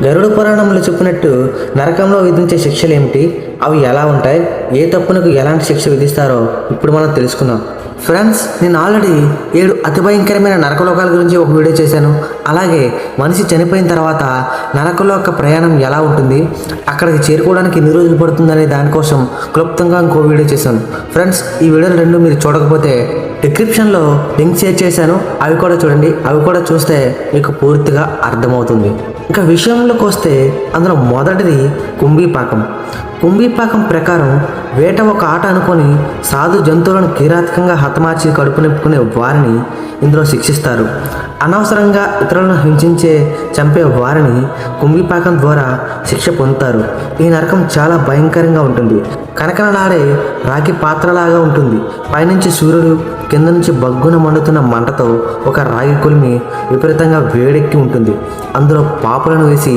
గరుడ పురాణంలో చెప్పినట్టు నరకంలో విధించే శిక్షలు ఏమిటి, అవి ఎలా ఉంటాయి, ఏ తప్పునకు ఎలాంటి శిక్ష విధిస్తారో ఇప్పుడు మనం తెలుసుకుందాం. ఫ్రెండ్స్, నేను ఆల్రెడీ 7 అతి భయంకరమైన నరకలోకాల గురించి ఒక వీడియో చేశాను. అలాగే మనిషి చనిపోయిన తర్వాత నరకలోక ప్రయాణం ఎలా ఉంటుంది, అక్కడికి చేరుకోవడానికి ఎన్ని రోజులు పడుతుందనే దానికోసం క్లుప్తంగా ఇంకో వీడియో చేశాను. ఫ్రెండ్స్, ఈ వీడియోలు రెండు మీరు చూడకపోతే డిస్క్రిప్షన్లో లింక్ షేర్ చేశాను, అవి కూడా చూడండి. అవి కూడా చూస్తే మీకు పూర్తిగా అర్థమవుతుంది. ఇంకా విషయంలోకి వస్తే అందులో మొదటిది కుంభీపాకం. కుంభీపాకం ప్రకారం వేట ఒక ఆట అనుకొని సాధు జంతువులను కిరాతకంగా హతమార్చి కడుపు నింపుకునే వారిని ఇందులో శిక్షిస్తారు. అనవసరంగా ఇతరులను హింసించే చంపే వారిని కుంభీపాకం ద్వారా శిక్ష పొందుతారు. ఈ నరకం చాలా భయంకరంగా ఉంటుంది. కనకనలాడే రాగి పాత్రలాగా ఉంటుంది. పైనుంచి సూర్యుడు, కింద నుంచి బగ్గున మండుతున్న మంటతో ఒక రాగి కొలిమి విపరీతంగా వేడెక్కి ఉంటుంది. అందులో పాపులను వేసి